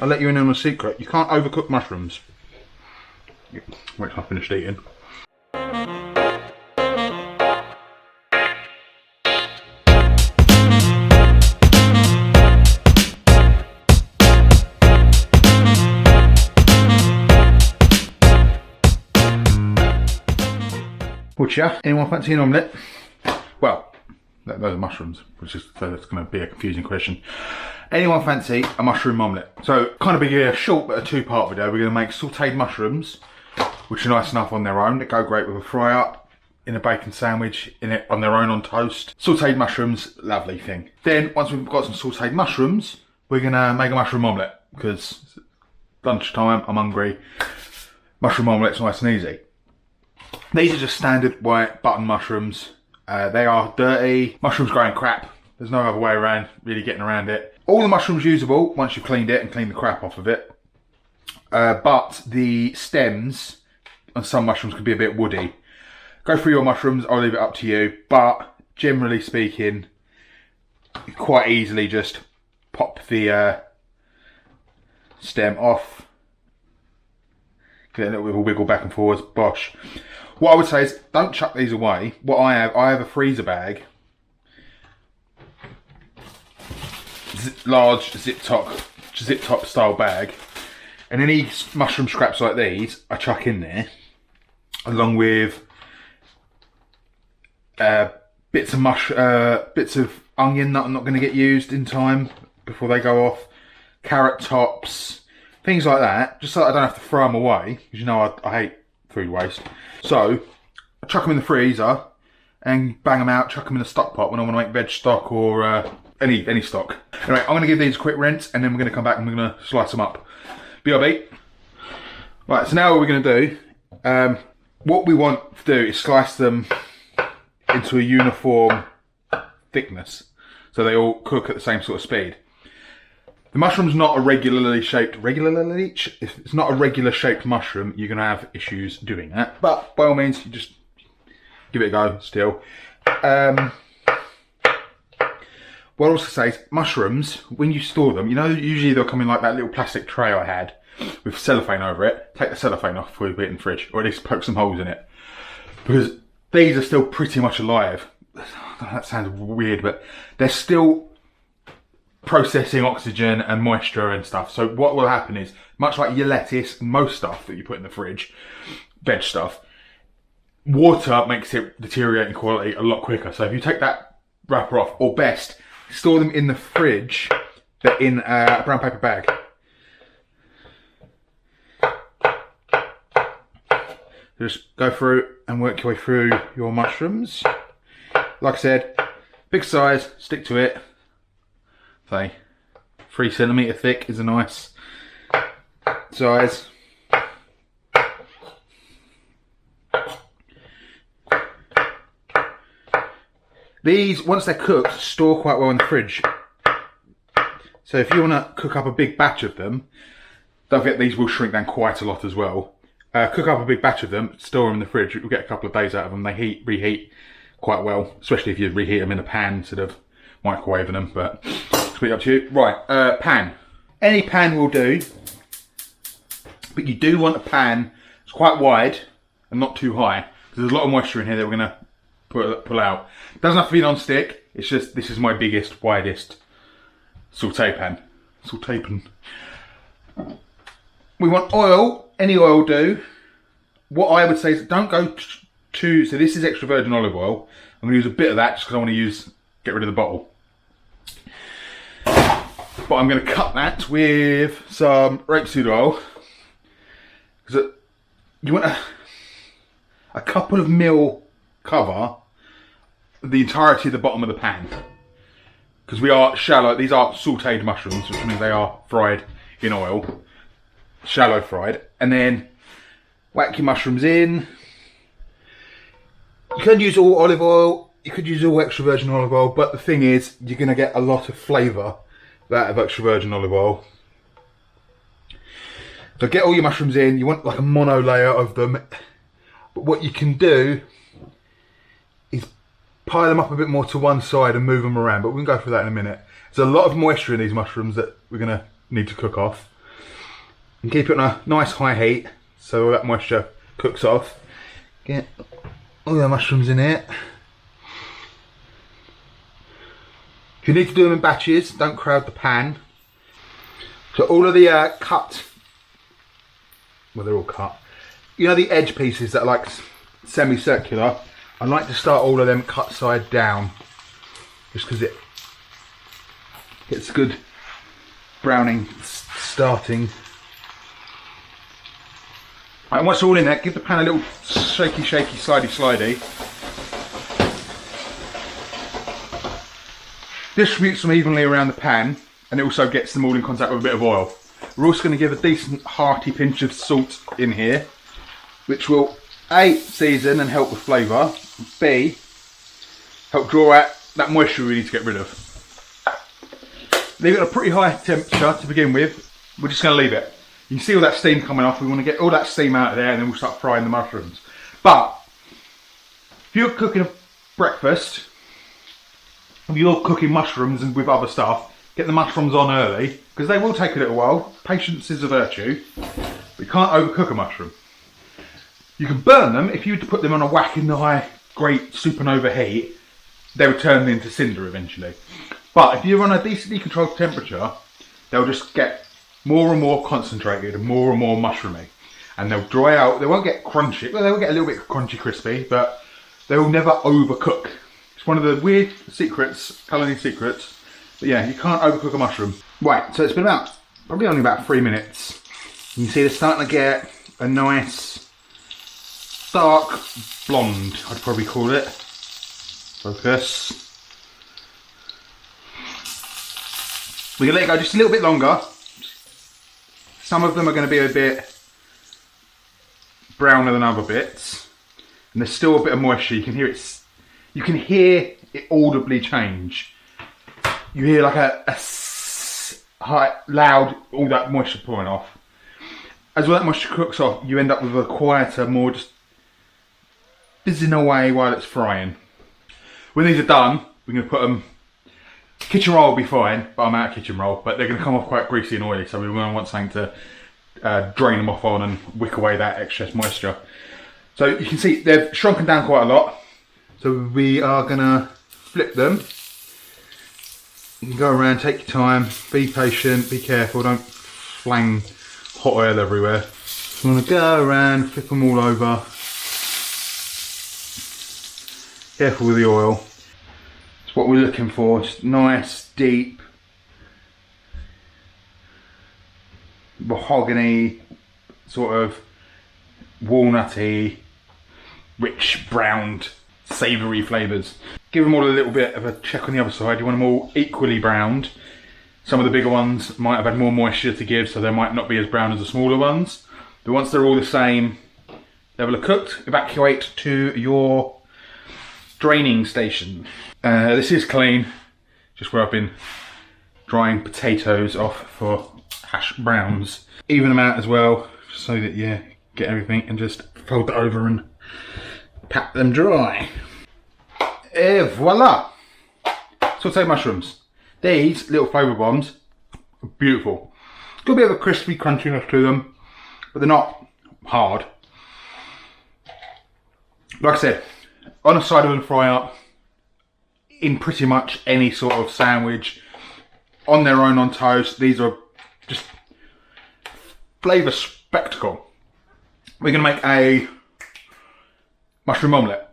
I'll let you in on a secret. You can't overcook mushrooms. Wait till I finished eating. Butcher, anyone fancy an omelette? Well, those are mushrooms, which is that's going to be a confusing question. Anyone fancy a mushroom omelette? So, kind of be a short but a two-part video. We're going to make sauteed mushrooms, which are nice enough on their own. They go great with a fry-up, in a bacon sandwich, in it on their own on toast. Sauteed mushrooms, lovely thing. Then, once we've got some sauteed mushrooms, we're going to make a mushroom omelette, because lunchtime, I'm hungry. Mushroom omelette's nice and easy. These are just standard white button mushrooms. They are dirty. Mushrooms growing crap. There's no other way around, really getting around it. All the mushrooms usable once you've cleaned it and cleaned the crap off of it. But the stems on some mushrooms can be a bit woody. Go through your mushrooms, I'll leave it up to you. But generally speaking, you quite easily just pop the stem off. Get a little bit of a wiggle back and forwards, bosh. What I would say is, don't chuck these away. What I have a freezer bag. Large zip top style bag. And any mushroom scraps like these, I chuck in there. Along with bits of onion that I'm not going to get used in time before they go off. Carrot tops. Things like that. Just so I don't have to throw them away. Because you know I hate food waste. So, I chuck them in the freezer and bang them out, chuck them in the stock pot when I want to make veg stock or any stock. Anyway, I'm going to give these a quick rinse and then we're going to come back and we're going to slice them up. BRB. Right, so now what we're going to do, what we want to do is slice them into a uniform thickness so they all cook at the same sort of speed. The mushroom's not a regularly shaped, if it's not a regular shaped mushroom, you're going to have issues doing that. But by all means, you just give it a go still. What I also say is, mushrooms, when you store them, you know, usually they'll come in like that little plastic tray I had with cellophane over it. Take the cellophane off before you put it in the fridge, or at least poke some holes in it. Because these are still pretty much alive. That sounds weird, but they're still processing oxygen and moisture and stuff. So what will happen is, much like your lettuce and most stuff that you put in the fridge, veg stuff, water makes it deteriorate in quality a lot quicker. So if you take that wrapper off, or best, store them in the fridge, but in a brown paper bag. Just go through and work your way through your mushrooms. Like I said, big size, stick to it. Say 3 centimetre thick is a nice size. These, once they're cooked, store quite well in the fridge. So if you want to cook up a big batch of them, don't forget these will shrink down quite a lot as well. Cook up a big batch of them, store them in the fridge, you'll get a couple of days out of them. They reheat quite well, especially if you reheat them in a pan instead of microwaving them, but it's completely up to you. Right, pan. Any pan will do, but you do want a pan that's quite wide and not too high, because there's a lot of moisture in here that we're going to pull out. It doesn't have to be non-stick, it's just, this is my biggest, widest saute pan. Saute pan. We want oil, any oil will do. What I would say is don't go too, so this is extra virgin olive oil. I'm going to use a bit of that just because I want to get rid of the bottle. But I'm going to cut that with some rapeseed oil. Because you want a couple of mil cover the entirety of the bottom of the pan. Because we are shallow, these are sauteed mushrooms, which means they are fried in oil. Shallow fried. And then whack your mushrooms in. You could use all olive oil, you could use all extra virgin olive oil, but the thing is, you're going to get a lot of flavour out of extra virgin olive oil. So get all your mushrooms in, you want like a mono layer of them, but what you can do is pile them up a bit more to one side and move them around, but we can go through that in a minute. There's a lot of moisture in these mushrooms that we're going to need to cook off. And keep it on a nice high heat so all that moisture cooks off. Get all the mushrooms in here. If you need to do them in batches, don't crowd the pan. So all of the cut, well, they're all cut. You know the edge pieces that are like semicircular? I like to start all of them cut side down, just because it gets good browning starting. Right, and once they're all in there, give the pan a little shaky, slidey. Distributes them evenly around the pan, and it also gets them all in contact with a bit of oil. We're also going to give a decent hearty pinch of salt in here, which will A, season and help with flavour, B, help draw out that moisture we need to get rid of. Leave it at a pretty high temperature to begin with. We're just going to leave it. You can see all that steam coming off. We want to get all that steam out of there, and then we'll start frying the mushrooms. But if you're cooking a breakfast, if you're cooking mushrooms and with other stuff, get the mushrooms on early, because they will take a little while. Patience is a virtue. But you can't overcook a mushroom. You can burn them. If you were to put them on a whack in the high, great supernova heat, they would turn into cinder eventually. But if you're on a decently controlled temperature, they'll just get more and more concentrated and more mushroomy. And they'll dry out. They won't get crunchy. Well, they'll get a little bit crunchy crispy, but they will never overcook. It's one of the weird secrets, culinary secrets. But yeah, you can't overcook a mushroom. Right, so it's been probably only about 3 minutes. You can see they're starting to get a nice dark blonde, I'd probably call it. Focus. We're going to let it go just a little bit longer. Some of them are going to be a bit browner than other bits. And there's still a bit of moisture. You can hear it audibly change. You hear like a high, loud, all that moisture pouring off. As all that moisture cooks off, you end up with a quieter, more just fizzing away while it's frying. When these are done, we're going to put them. Kitchen roll will be fine, but I'm out of kitchen roll. But they're going to come off quite greasy and oily, so we're going to want something to drain them off on and wick away that excess moisture. So you can see they've shrunken down quite a lot. So we are going to flip them. You can go around, take your time, be patient, be careful, don't flang hot oil everywhere. So I'm going to go around, flip them all over. Careful with the oil. It's what we're looking for, just nice, deep, mahogany, sort of walnutty, rich, browned, savoury flavours. Give them all a little bit of a check on the other side. You want them all equally browned. Some of the bigger ones might have had more moisture to give, so they might not be as brown as the smaller ones. But once they're all the same level of cooked, evacuate to your draining station. This is clean, just where I've been drying potatoes off for hash browns. Even them out as well, so that you get everything and just fold it over and pat them dry. Et voila! Sauteed mushrooms. These little flavour bombs are beautiful. Got a bit of a crispy crunchiness to them, but they're not hard. Like I said, on a side of them fry up, in pretty much any sort of sandwich, on their own on toast. These are just flavour spectacle. We're going to make a mushroom omelette.